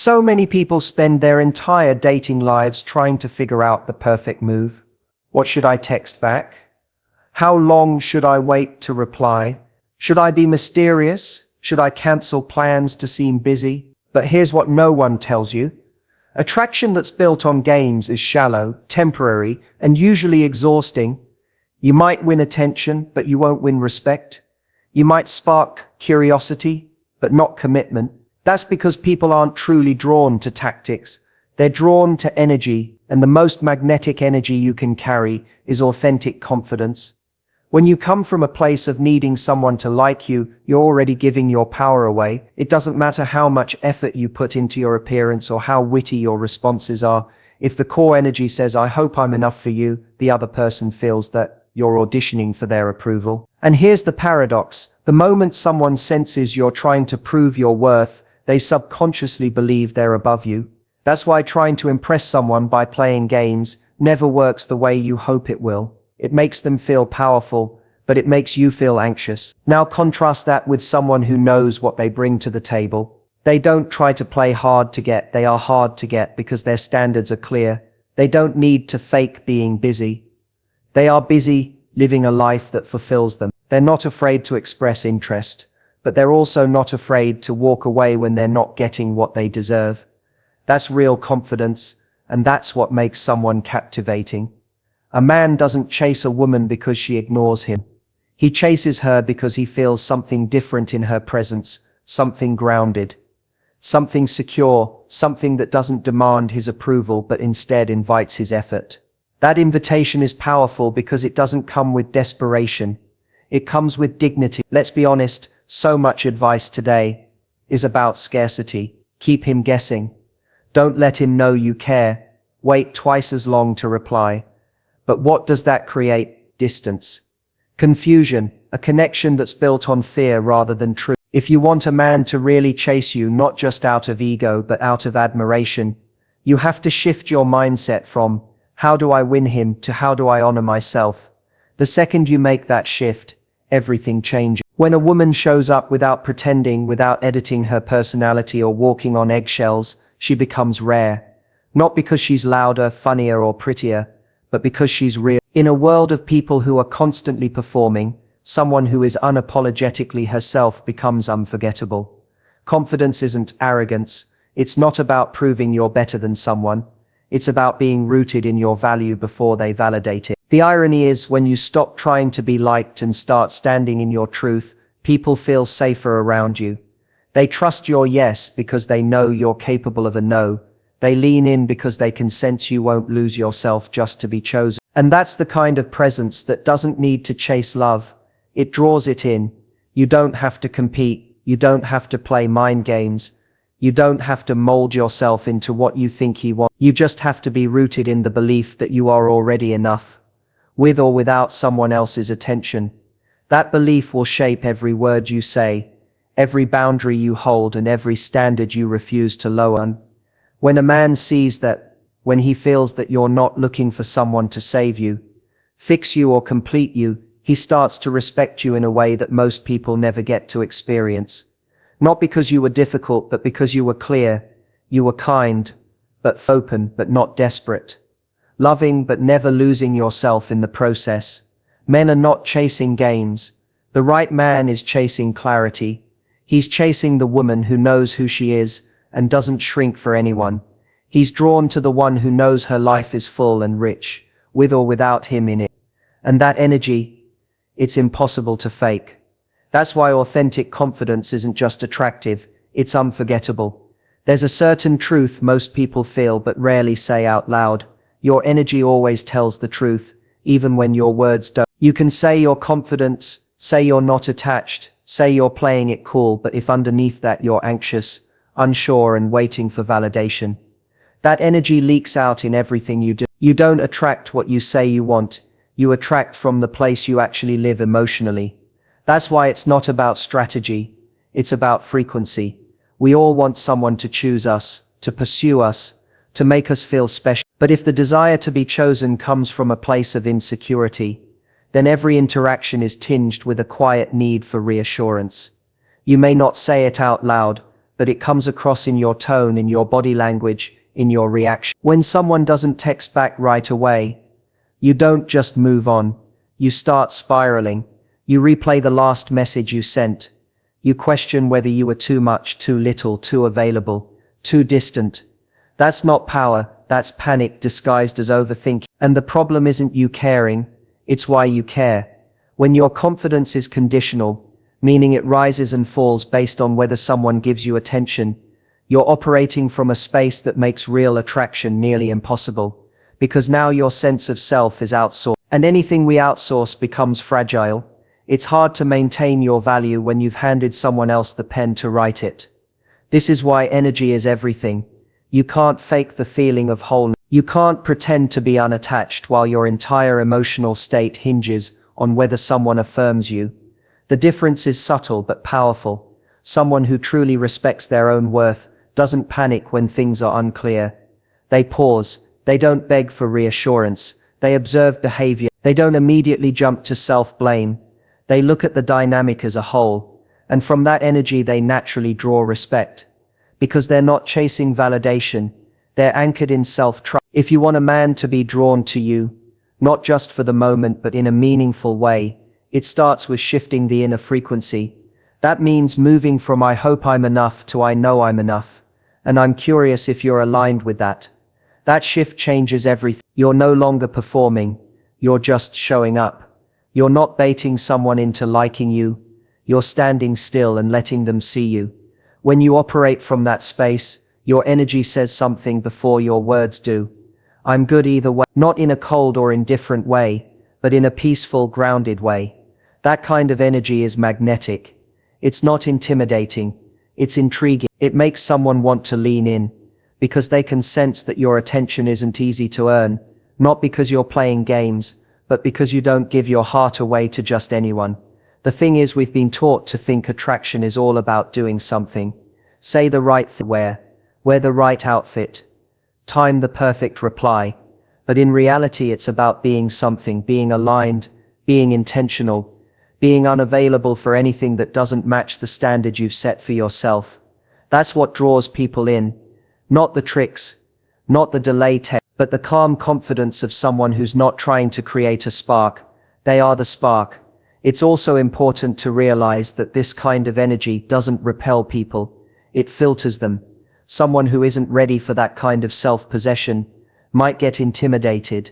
So many people spend their entire dating lives trying to figure out the perfect move. What should I text back? How long should I wait to reply? Should I be mysterious? Should I cancel plans to seem busy? But here's what no one tells you. Attraction that's built on games is shallow, temporary, and usually exhausting. You might win attention, but you won't win respect. You might spark curiosity, but not commitment. That's because people aren't truly drawn to tactics. They're drawn to energy, and the most magnetic energy you can carry is authentic confidence. When you come from a place of needing someone to like you, you're already giving your power away. It doesn't matter how much effort you put into your appearance or how witty your responses are. If the core energy says, "I hope I'm enough for you," the other person feels that you're auditioning for their approval. And here's the paradox. The moment someone senses you're trying to prove your worth, they subconsciously believe they're above you. That's why trying to impress someone by playing games never works the way you hope it will. It makes them feel powerful, but it makes you feel anxious. Now contrast that with someone who knows what they bring to the table. They don't try to play hard to get, they are hard to get because their standards are clear. They don't need to fake being busy. They are busy living a life that fulfills them. They're not afraid to express interest, but they're also not afraid to walk away when they're not getting what they deserve. That's real confidence, and that's what makes someone captivating. A man doesn't chase a woman because she ignores him. He chases her because he feels something different in her presence, something grounded, something secure, something that doesn't demand his approval but instead invites his effort. That invitation is powerful because it doesn't come with desperation. It comes with dignity. Let's be honest, so much advice today is about scarcity. Keep him guessing. Don't let him know you care. Wait twice as long to reply. But what does that create? Distance. Confusion, a connection that's built on fear rather than truth. If you want a man to really chase you, not just out of ego, but out of admiration, you have to shift your mindset from, "How do I win him?" to "How do I honor myself?" The second you make that shift, everything changes. When a woman shows up without pretending, without editing her personality or walking on eggshells, she becomes rare. Not because she's louder, funnier, or prettier, but because she's real. In a world of people who are constantly performing, someone who is unapologetically herself becomes unforgettable. Confidence isn't arrogance. It's not about proving you're better than someone. It's about being rooted in your value before they validate it. The irony is, when you stop trying to be liked and start standing in your truth, people feel safer around you. They trust your yes because they know you're capable of a no. They lean in because they can sense you won't lose yourself just to be chosen. And that's the kind of presence that doesn't need to chase love. It draws it in. You don't have to compete. You don't have to play mind games. You don't have to mold yourself into what you think he wants. You just have to be rooted in the belief that you are already enough, with or without someone else's attention. That belief will shape every word you say, every boundary you hold, and every standard you refuse to lower. When a man sees that, when he feels that you're not looking for someone to save you, fix you, or complete you, he starts to respect you in a way that most people never get to experience. Not because you were difficult, but because you were clear. You were kind, but open, but not desperate. Loving, but never losing yourself in the process. Men are not chasing games. The right man is chasing clarity. He's chasing the woman who knows who she is and doesn't shrink for anyone. He's drawn to the one who knows her life is full and rich, with or without him in it. And that energy, it's impossible to fake. That's why authentic confidence isn't just attractive, it's unforgettable. There's a certain truth most people feel but rarely say out loud. Your energy always tells the truth, even when your words don't. You can say you're confident, say you're not attached, say you're playing it cool, but if underneath that you're anxious, unsure, and waiting for validation, that energy leaks out in everything you do. You don't attract what you say you want, you attract from the place you actually live emotionally. That's why it's not about strategy, it's about frequency. We all want someone to choose us, to pursue us, to make us feel special. But if the desire to be chosen comes from a place of insecurity, then every interaction is tinged with a quiet need for reassurance. You may not say it out loud, but it comes across in your tone, in your body language, in your reaction. When someone doesn't text back right away, you don't just move on. You start spiraling. You replay the last message you sent. You question whether you were too much, too little, too available, too distant. That's not power, that's panic disguised as overthinking. And the problem isn't you caring, it's why you care. When your confidence is conditional, meaning it rises and falls based on whether someone gives you attention, you're operating from a space that makes real attraction nearly impossible, because now your sense of self is outsourced. And anything we outsource becomes fragile. It's hard to maintain your value when you've handed someone else the pen to write it. This is why energy is everything. You can't fake the feeling of wholeness. You can't pretend to be unattached while your entire emotional state hinges on whether someone affirms you. The difference is subtle but powerful. Someone who truly respects their own worth doesn't panic when things are unclear. They pause. They don't beg for reassurance. They observe behavior. They don't immediately jump to self-blame. They look at the dynamic as a whole, and from that energy they naturally draw respect. Because they're not chasing validation, they're anchored in self-trust. If you want a man to be drawn to you, not just for the moment but in a meaningful way, it starts with shifting the inner frequency. That means moving from "I hope I'm enough" to "I know I'm enough." And I'm curious if you're aligned with that. That shift changes everything. You're no longer performing, you're just showing up. You're not baiting someone into liking you, you're standing still and letting them see you. When you operate from that space, your energy says something before your words do. I'm good either way, not in a cold or indifferent way, but in a peaceful, grounded way. That kind of energy is magnetic. It's not intimidating, it's intriguing. It makes someone want to lean in, because they can sense that your attention isn't easy to earn, not because you're playing games, but because you don't give your heart away to just anyone. The thing is, we've been taught to think attraction is all about doing something. Say the right thing, wear the right outfit, time the perfect reply. But in reality it's about being something, being aligned, being intentional, being unavailable for anything that doesn't match the standard you've set for yourself. That's what draws people in. Not the tricks, not the delay tech, but the calm confidence of someone who's not trying to create a spark. They are the spark. It's also important to realize that this kind of energy doesn't repel people, it filters them. Someone who isn't ready for that kind of self-possession might get intimidated.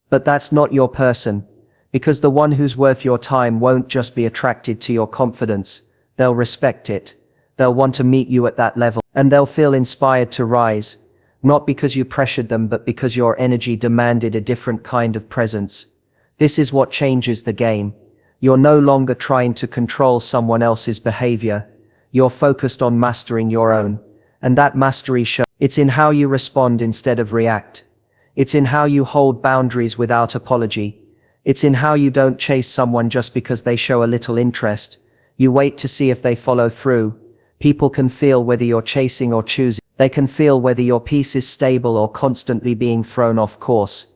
But that's not your person, because the one who's worth your time won't just be attracted to your confidence, they'll respect it. They'll want to meet you at that level, and they'll feel inspired to rise, not because you pressured them but because your energy demanded a different kind of presence. This is what changes the game. You're no longer trying to control someone else's behavior. You're focused on mastering your own. And that mastery shows. It's in how you respond instead of react. It's in how you hold boundaries without apology. It's in how you don't chase someone just because they show a little interest. You wait to see if they follow through. People can feel whether you're chasing or choosing. They can feel whether your peace is stable or constantly being thrown off course.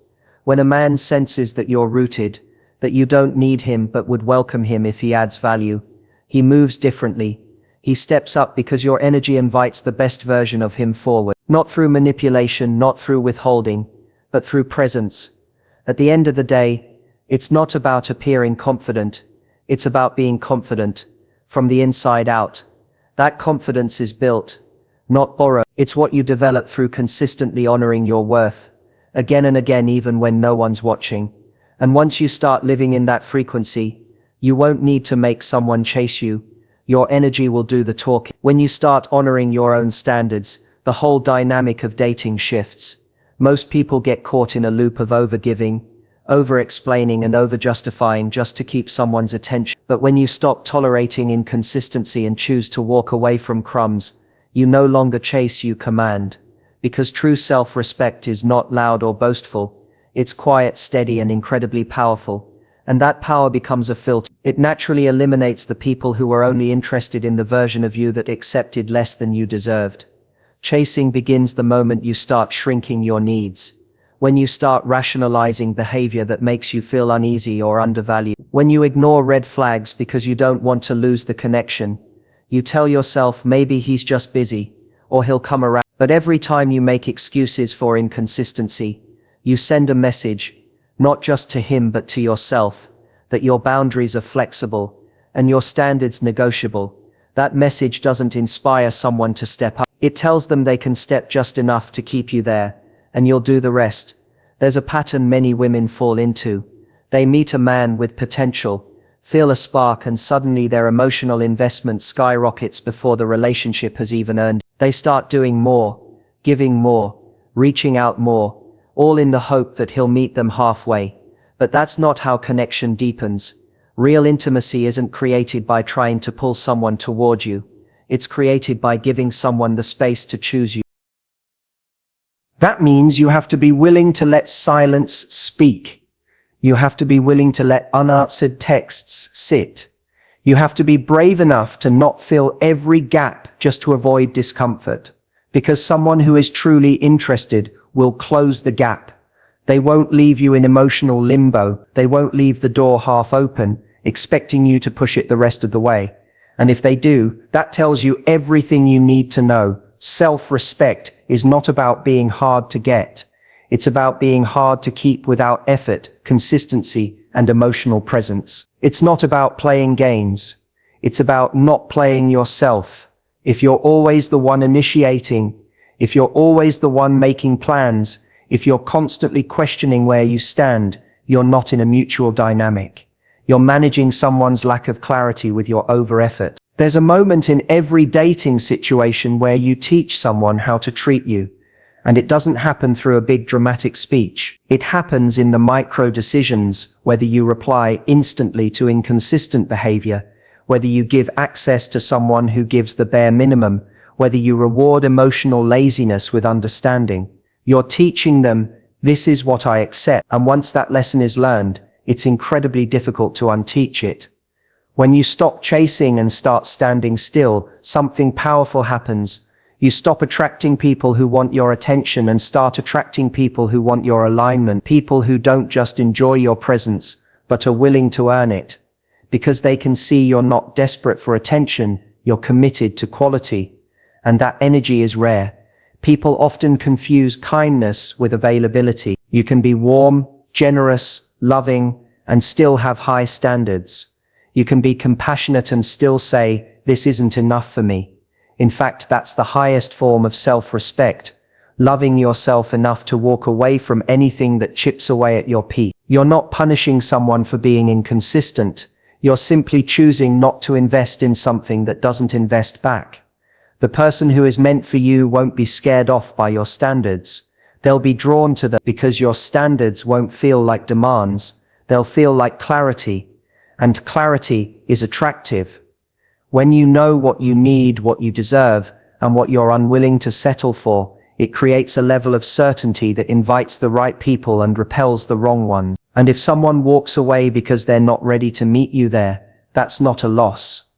When a man senses that you're rooted, that you don't need him but would welcome him if he adds value, he moves differently. He steps up because your energy invites the best version of him forward. Not through manipulation, not through withholding, but through presence. At the end of the day, it's not about appearing confident. It's about being confident, from the inside out. That confidence is built, not borrowed. It's what you develop through consistently honoring your worth, again and again even when no one's watching. And once you start living in that frequency, you won't need to make someone chase you. Your energy will do the talking. When you start honoring your own standards, the whole dynamic of dating shifts. Most people get caught in a loop of overgiving, over-explaining and over-justifying just to keep someone's attention. But when you stop tolerating inconsistency and choose to walk away from crumbs, you no longer chase, you command. Because true self-respect is not loud or boastful. It's quiet, steady and incredibly powerful. And that power becomes a filter. It naturally eliminates the people who are only interested in the version of you that accepted less than you deserved. Chasing begins the moment you start shrinking your needs. When you start rationalizing behavior that makes you feel uneasy or undervalued. When you ignore red flags because you don't want to lose the connection. You tell yourself maybe he's just busy, or he'll come around. But every time you make excuses for inconsistency, you send a message, not just to him but to yourself, that your boundaries are flexible and your standards negotiable. That message doesn't inspire someone to step up. It tells them they can step just enough to keep you there, and you'll do the rest. There's a pattern many women fall into. They meet a man with potential, feel a spark, and suddenly their emotional investment skyrockets before the relationship has even earned. They start doing more, giving more, reaching out more, all in the hope that he'll meet them halfway. But that's not how connection deepens. Real intimacy isn't created by trying to pull someone toward you. It's created by giving someone the space to choose you. That means you have to be willing to let silence speak. You have to be willing to let unanswered texts sit. You have to be brave enough to not fill every gap just to avoid discomfort. Because someone who is truly interested will close the gap. They won't leave you in emotional limbo. They won't leave the door half open, expecting you to push it the rest of the way. And if they do, that tells you everything you need to know. Self-respect is not about being hard to get. It's about being hard to keep without effort, consistency, and emotional presence. It's not about playing games. It's about not playing yourself. If you're always the one initiating, if you're always the one making plans, if you're constantly questioning where you stand, you're not in a mutual dynamic. You're managing someone's lack of clarity with your over-effort. There's a moment in every dating situation where you teach someone how to treat you. And it doesn't happen through a big dramatic speech. It happens in the micro decisions, whether you reply instantly to inconsistent behavior, whether you give access to someone who gives the bare minimum, whether you reward emotional laziness with understanding. You're teaching them, this is what I accept. And once that lesson is learned, it's incredibly difficult to unteach it. When you stop chasing and start standing still, something powerful happens. You stop attracting people who want your attention and start attracting people who want your alignment, people who don't just enjoy your presence, but are willing to earn it. Because they can see you're not desperate for attention, you're committed to quality. And that energy is rare. People often confuse kindness with availability. You can be warm, generous, loving, and still have high standards. You can be compassionate and still say, this isn't enough for me. In fact, that's the highest form of self-respect, loving yourself enough to walk away from anything that chips away at your peace. You're not punishing someone for being inconsistent. You're simply choosing not to invest in something that doesn't invest back. The person who is meant for you won't be scared off by your standards. They'll be drawn to them because your standards won't feel like demands. They'll feel like clarity. And clarity is attractive. When you know what you need, what you deserve, and what you're unwilling to settle for, it creates a level of certainty that invites the right people and repels the wrong ones. And if someone walks away because they're not ready to meet you there, that's not a loss.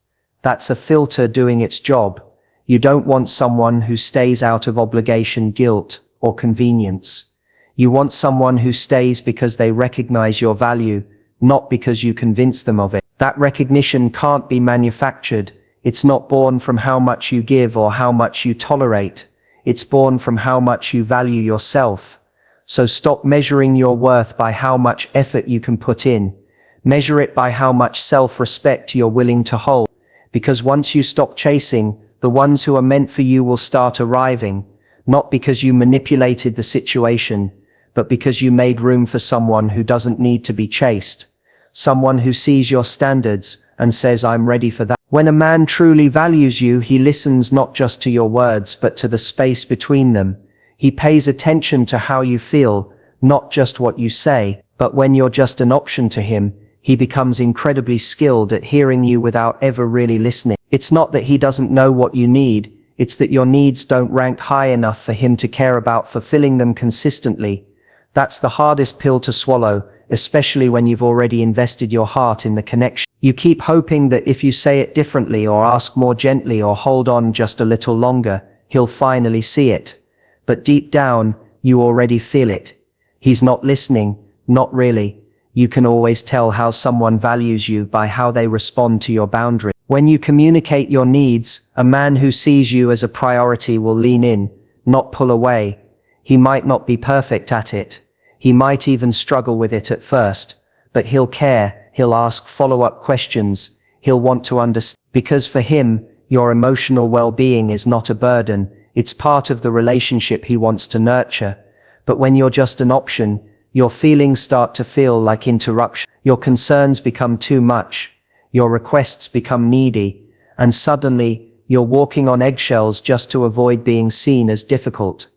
That's a filter doing its job. You don't want someone who stays out of obligation, guilt, or convenience. You want someone who stays because they recognize your value, not because you convince them of it. That recognition can't be manufactured. It's not born from how much you give or how much you tolerate. It's born from how much you value yourself. So stop measuring your worth by how much effort you can put in. Measure it by how much self-respect you're willing to hold. Because once you stop chasing, the ones who are meant for you will start arriving, not because you manipulated the situation, but because you made room for someone who doesn't need to be chased. Someone who sees your standards and says, I'm ready for that. When a man truly values you, he listens not just to your words, but to the space between them. He pays attention to how you feel, not just what you say, but when you're just an option to him, he becomes incredibly skilled at hearing you without ever really listening. It's not that he doesn't know what you need, it's that your needs don't rank high enough for him to care about fulfilling them consistently. That's the hardest pill to swallow, especially when you've already invested your heart in the connection. You keep hoping that if you say it differently or ask more gently or hold on just a little longer, he'll finally see it. But deep down, you already feel it. He's not listening, not really. You can always tell how someone values you by how they respond to your boundary. When you communicate your needs, a man who sees you as a priority will lean in, not pull away. He might not be perfect at it. He might even struggle with it at first, but he'll care, he'll ask follow-up questions, he'll want to understand. Because for him, your emotional well-being is not a burden, it's part of the relationship he wants to nurture. But when you're just an option, your feelings start to feel like interruption. Your concerns become too much. Your requests become needy. And suddenly, you're walking on eggshells just to avoid being seen as difficult.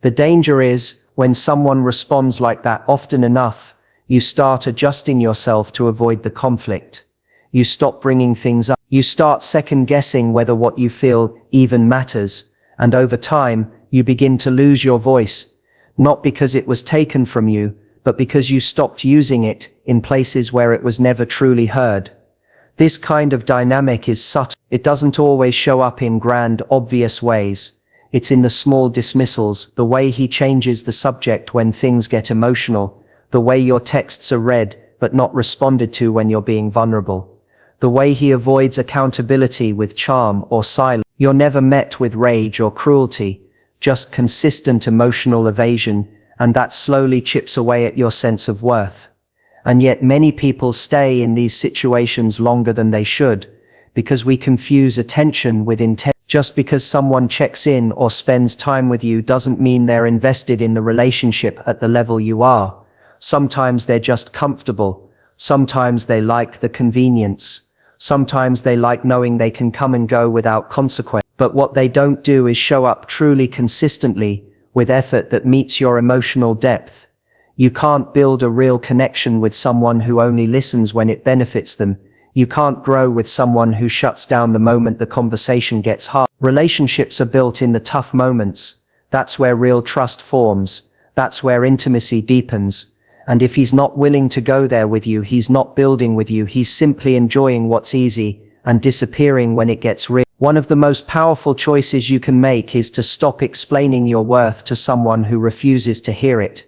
The danger is, when someone responds like that often enough, you start adjusting yourself to avoid the conflict. You stop bringing things up. You start second-guessing whether what you feel even matters. And over time, you begin to lose your voice. Not because it was taken from you, but because you stopped using it in places where it was never truly heard. This kind of dynamic is subtle. It doesn't always show up in grand, obvious ways. It's in the small dismissals, the way he changes the subject when things get emotional, the way your texts are read but not responded to when you're being vulnerable, the way he avoids accountability with charm or silence. You're never met with rage or cruelty, just consistent emotional evasion, and that slowly chips away at your sense of worth. And yet many people stay in these situations longer than they should, because we confuse attention with intent. Just because someone checks in or spends time with you doesn't mean they're invested in the relationship at the level you are. Sometimes they're just comfortable. Sometimes they like the convenience. Sometimes they like knowing they can come and go without consequence. But what they don't do is show up truly consistently, with effort that meets your emotional depth. You can't build a real connection with someone who only listens when it benefits them. You can't grow with someone who shuts down the moment the conversation gets hard. Relationships are built in the tough moments. That's where real trust forms. That's where intimacy deepens. And if he's not willing to go there with you, he's not building with you. He's simply enjoying what's easy and disappearing when it gets real. One of the most powerful choices you can make is to stop explaining your worth to someone who refuses to hear it.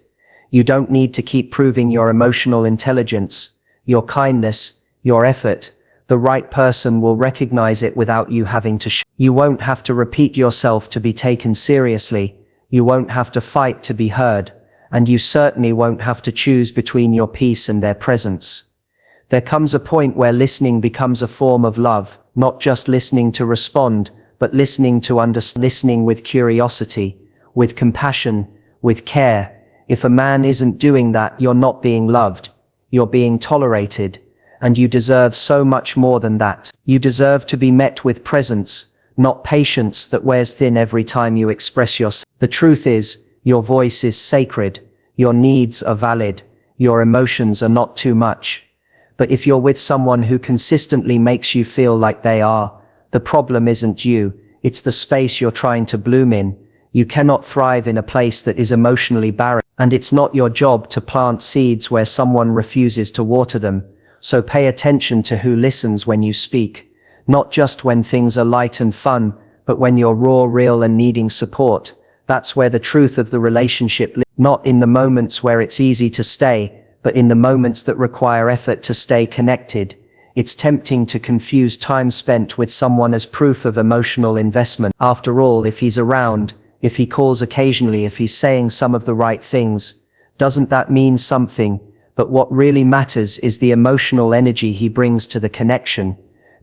You don't need to keep proving your emotional intelligence, your kindness, your effort. The right person will recognize it without you having to. You won't have to repeat yourself to be taken seriously. You won't have to fight to be heard. And you certainly won't have to choose between your peace and their presence. There comes a point where listening becomes a form of love, not just listening to respond, but listening to understand, listening with curiosity, with compassion, with care. If a man isn't doing that, you're not being loved. You're being tolerated. And you deserve so much more than that. You deserve to be met with presence, not patience that wears thin every time you express yourself. The truth is, your voice is sacred. Your needs are valid. Your emotions are not too much. But if you're with someone who consistently makes you feel like they are, the problem isn't you. It's the space you're trying to bloom in. You cannot thrive in a place that is emotionally barren. And it's not your job to plant seeds where someone refuses to water them. So pay attention to who listens when you speak. Not just when things are light and fun, but when you're raw, real, and needing support. That's where the truth of the relationship lives. Not in the moments where it's easy to stay, but in the moments that require effort to stay connected. It's tempting to confuse time spent with someone as proof of emotional investment. After all, if he's around, if he calls occasionally, if he's saying some of the right things, doesn't that mean something? But what really matters is the emotional energy he brings to the connection.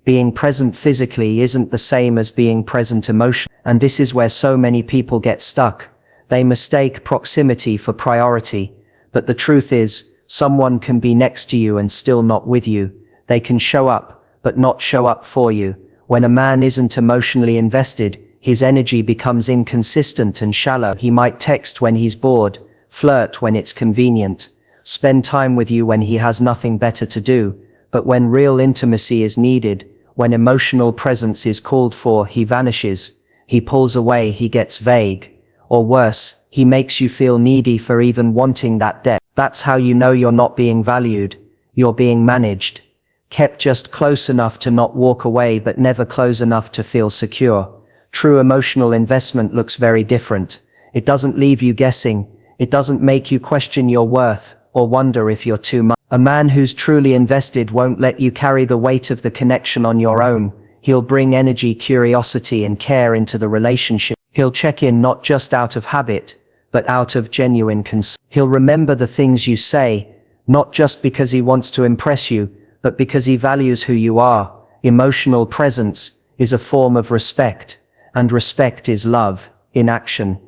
Being present physically isn't the same as being present emotionally. And this is where so many people get stuck. They mistake proximity for priority. But the truth is, someone can be next to you and still not with you. They can show up, but not show up for you. When a man isn't emotionally invested, his energy becomes inconsistent and shallow. He might text when he's bored, flirt when it's convenient, spend time with you when he has nothing better to do. But when real intimacy is needed, when emotional presence is called for, he vanishes. He pulls away, he gets vague. Or worse, he makes you feel needy for even wanting that depth. That's how you know you're not being valued. You're being managed. Kept just close enough to not walk away, but never close enough to feel secure. True emotional investment looks very different. It doesn't leave you guessing. It doesn't make you question your worth or wonder if you're too much. A man who's truly invested won't let you carry the weight of the connection on your own. He'll bring energy, curiosity, and care into the relationship. He'll check in not just out of habit, but out of genuine concern. He'll remember the things you say, not just because he wants to impress you, but because he values who you are. Emotional presence is a form of respect, and respect is love in action.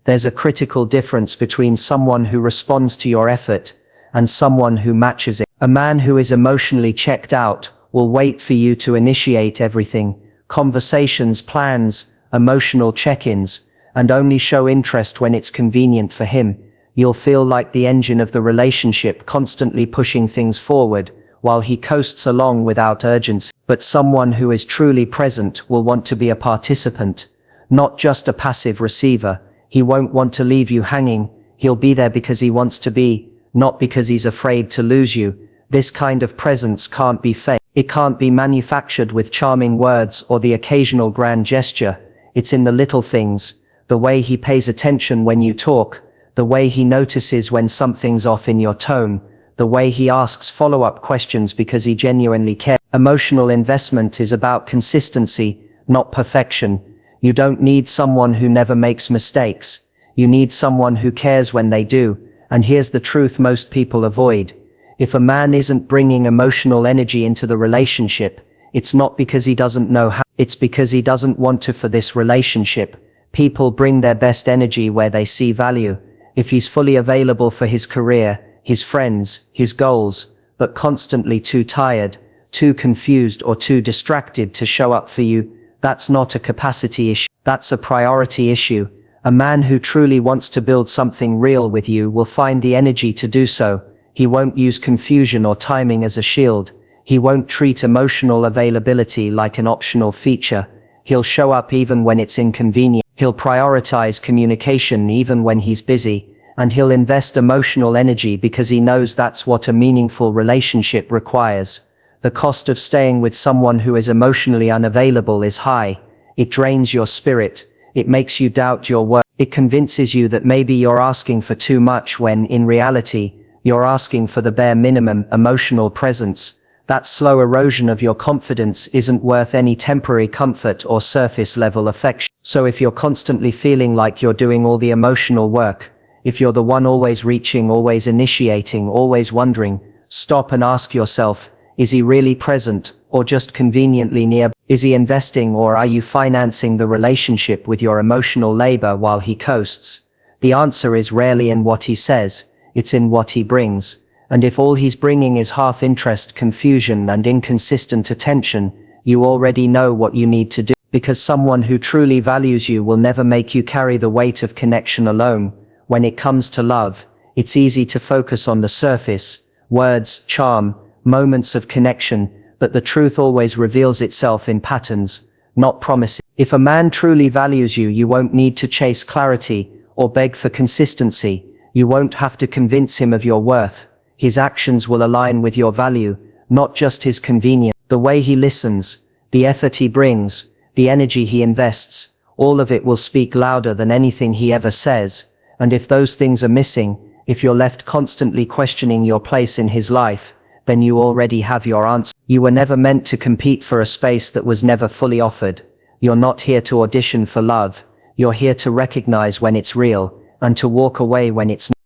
There's a critical difference between someone who responds to your effort and someone who matches it. A man who is emotionally checked out will wait for you to initiate everything, conversations, plans, emotional check-ins, and only show interest when it's convenient for him. You'll feel like the engine of the relationship, constantly pushing things forward, while he coasts along without urgency. But someone who is truly present will want to be a participant, not just a passive receiver. He won't want to leave you hanging. He'll be there because he wants to be, not because he's afraid to lose you. This kind of presence can't be fake. It can't be manufactured with charming words or the occasional grand gesture. It's in the little things, the way he pays attention when you talk, the way he notices when something's off in your tone, the way he asks follow-up questions because he genuinely cares. Emotional investment is about consistency, not perfection. You don't need someone who never makes mistakes. You need someone who cares when they do. And here's the truth most people avoid. If a man isn't bringing emotional energy into the relationship, it's not because he doesn't know how, it's because he doesn't want to. For this relationship, people bring their best energy where they see value. If he's fully available for his career, his friends, his goals, but constantly too tired, too confused, or too distracted to show up for you, that's not a capacity issue, that's a priority issue. A man who truly wants to build something real with you will find the energy to do so. He won't use confusion or timing as a shield. He won't treat emotional availability like an optional feature. He'll show up even when it's inconvenient. He'll prioritize communication even when he's busy. And he'll invest emotional energy because he knows that's what a meaningful relationship requires. The cost of staying with someone who is emotionally unavailable is high. It drains your spirit. It makes you doubt your worth. It convinces you that maybe you're asking for too much when, in reality, you're asking for the bare minimum. Emotional presence, that slow erosion of your confidence, isn't worth any temporary comfort or surface-level affection. So if you're constantly feeling like you're doing all the emotional work, if you're the one always reaching, always initiating, always wondering, stop and ask yourself, is he really present, or just conveniently near? Is he investing, or are you financing the relationship with your emotional labor while he coasts? The answer is rarely in what he says, it's in what he brings. And if all he's bringing is half interest, confusion, and inconsistent attention, you already know what you need to do. Because someone who truly values you will never make you carry the weight of connection alone. When it comes to love, it's easy to focus on the surface, words, charm, moments of connection, but the truth always reveals itself in patterns, not promises. If a man truly values you, you won't need to chase clarity or beg for consistency. You won't have to convince him of your worth. His actions will align with your value, not just his convenience. The way he listens, the effort he brings, the energy he invests, all of it will speak louder than anything he ever says. And if those things are missing, if you're left constantly questioning your place in his life, then you already have your answer. You were never meant to compete for a space that was never fully offered. You're not here to audition for love. You're here to recognize when it's real, and to walk away when it's not.